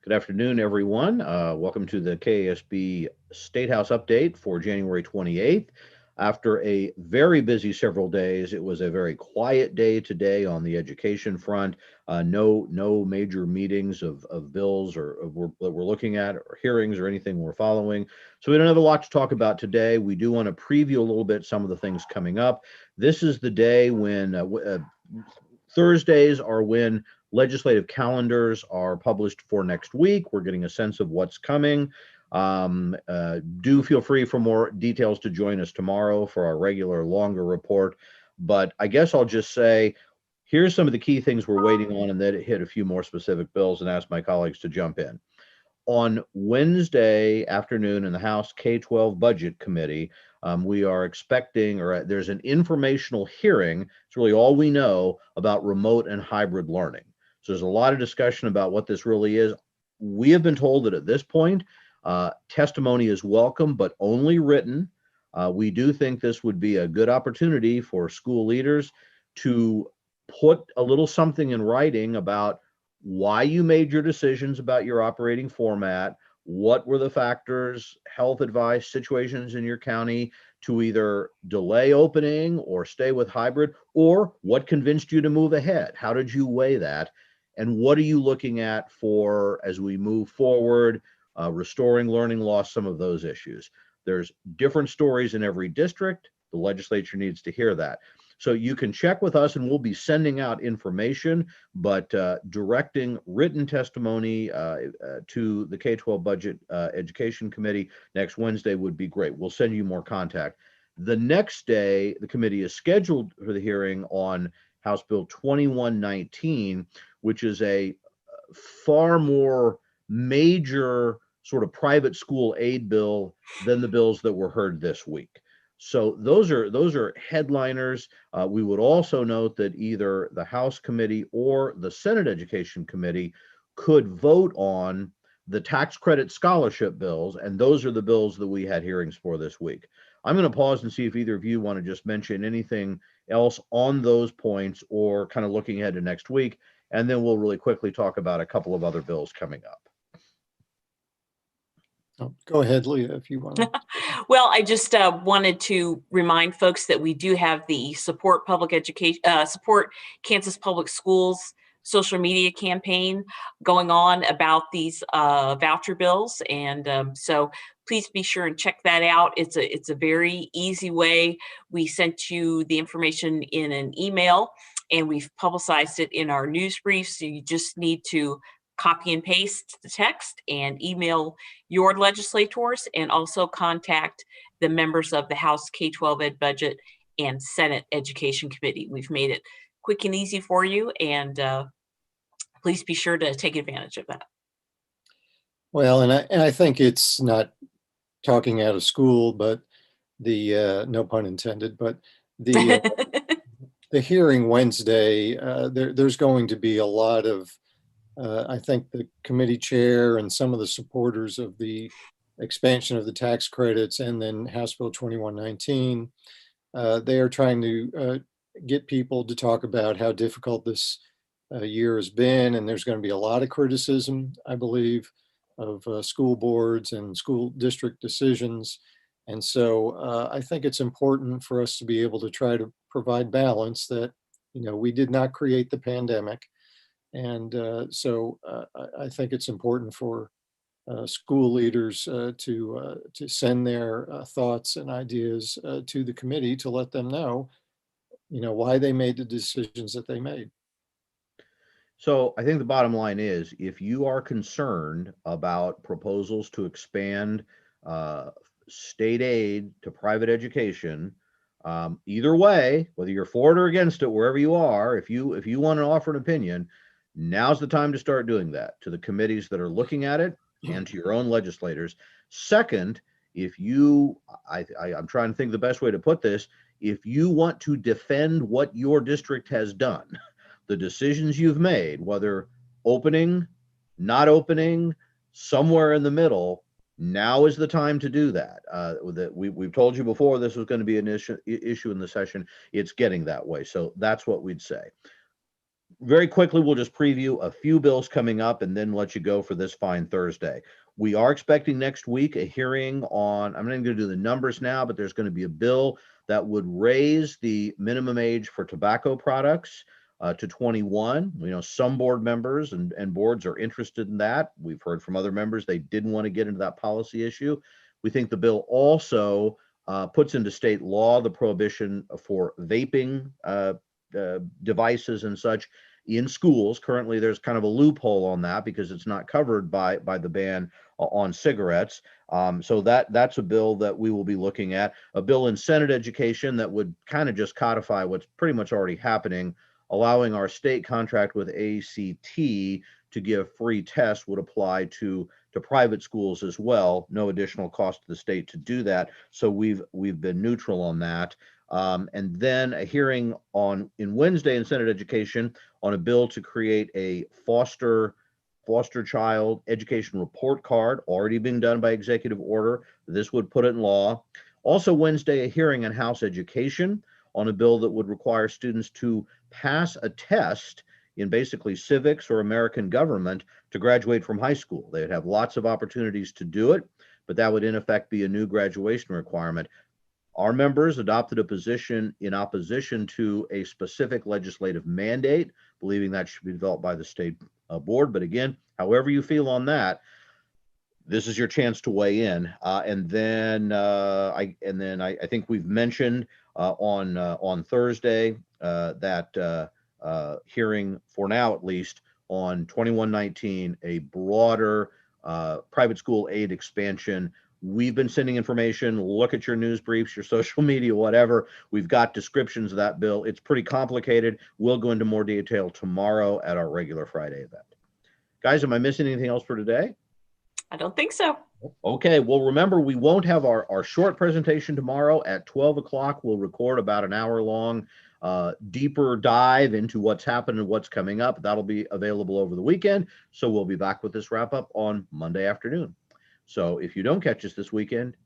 Good afternoon, everyone. Welcome to the KASB State House update for January 28th. After a very busy several days, it was a very quiet day today on the education front. No major meetings of bills that we're looking at, or hearings, or anything we're following. So we don't have a lot to talk about today. We do want to preview a little bit some of the things coming up. This is the day when Thursdays are when legislative calendars are published for next week. We're getting a sense of what's coming. Do feel free for more details to join us tomorrow for our regular longer report. But I guess I'll just say, here's some of the key things we're waiting on, and then hit a few more specific bills and ask my colleagues to jump in. On Wednesday afternoon in the House K-12 Budget Committee, we are expecting, or there's an informational hearing. It's really all we know about remote and hybrid learning. So there's a lot of discussion about what this really is. We have been told that at this point, testimony is welcome, but only written. We do think this would be a good opportunity for school leaders to put a little something in writing about why you made your decisions about your operating format, what were the factors, health advice, situations in your county to either delay opening or stay with hybrid, or what convinced you to move ahead? How did you weigh that? And what are you looking at for as we move forward, restoring learning loss, some of those issues? There's different stories in every district. The legislature needs to hear that. So you can check with us, and we'll be sending out information, but directing written testimony to the K-12 Budget Education Committee next Wednesday would be great. We'll send you more contact. The next day, the committee is scheduled for the hearing on House Bill 2119, which is a far more major sort of private school aid bill than the bills that were heard this week. So those are headliners. We would also note that either the House committee or the Senate Education Committee could vote on the tax credit scholarship bills, and those are the bills that we had hearings for this week. I'm going to pause and see if either of you want to just mention anything else on those points, or kind of looking ahead to next week, and then we'll really quickly talk about a couple of other bills coming up. Oh, go ahead, Leah, if you want to. Well, I just wanted to remind folks that we do have the Support Kansas Public Schools social media campaign going on about these voucher bills, and so please be sure and check that out. It's a very easy way. We sent you the information in an email, and we've publicized it in our news brief. So you just need to copy and paste the text and email your legislators, and also contact the members of the House K-12 Ed Budget and Senate Education Committee. We've made it quick and easy for you, and please be sure to take advantage of that. Well, and I think it's not talking out of school, but the no pun intended, but the the hearing Wednesday, there's going to be a lot of I think the committee chair and some of the supporters of the expansion of the tax credits, and then House Bill 2119, they are trying to get people to talk about how difficult this year has been. And there's going to be a lot of criticism, I believe, of school boards and school district decisions. And so I think it's important for us to be able to try to provide balance that, we did not create the pandemic. And so I think it's important for school leaders to send their thoughts and ideas to the committee to let them know, why they made the decisions that they made. So I think the bottom line is, if you are concerned about proposals to expand state aid to private education, either way, whether you're for it or against it, wherever you are, if you want to offer an opinion, now's the time to start doing that to the committees that are looking at it, and to your own legislators. Second, if you, I'm trying to think the best way to put this, if you want to defend what your district has done, the decisions you've made, whether opening, not opening, somewhere in the middle, now is the time to do that. We've told you before this was going to be an issue in the session. It's getting that way. So that's what we'd say. very quickly, we'll just preview a few bills coming up and then let you go for this fine Thursday. We are expecting next week a hearing on, I'm not even going to do the numbers now, but there's going to be a bill that would raise the minimum age for tobacco products to 21. Some board members and boards are interested in that. We've heard from other members they didn't want to get into that policy issue. We think the bill also puts into state law the prohibition for vaping devices and such in schools. Currently, there's kind of a loophole on that because it's not covered by the ban on cigarettes. So that's a bill that we will be looking at. A bill in Senate Education that would kind of just codify what's pretty much already happening, allowing our state contract with ACT to give free tests would apply to private schools as well. No additional cost to the state to do that. So we've been neutral on that. And then a hearing in Wednesday in Senate Education on a bill to create a foster child education report card, already being done by executive order. This would put it in law. Also Wednesday, a hearing in House Education on a bill that would require students to pass a test in basically civics or American government to graduate from high school. They'd have lots of opportunities to do it, but that would in effect be a new graduation requirement. Our members adopted a position in opposition to a specific legislative mandate, believing that should be developed by the state board. But again, however you feel on that, this is your chance to weigh in. And then I think we've mentioned on Thursday that hearing, for now at least, on 2119, a broader private school aid expansion. We've been sending information. Look at your news briefs, your social media, whatever. We've got descriptions of that bill. It's pretty complicated. We'll go into more detail tomorrow at our regular Friday event. Guys, am I missing anything else for today? I don't think so. Okay, well, remember, we won't have our short presentation tomorrow at 12 o'clock. We'll record about an hour-long deeper dive into what's happened and what's coming up. That'll be available over the weekend. So we'll be back with this wrap-up on Monday afternoon. So if you don't catch us this weekend,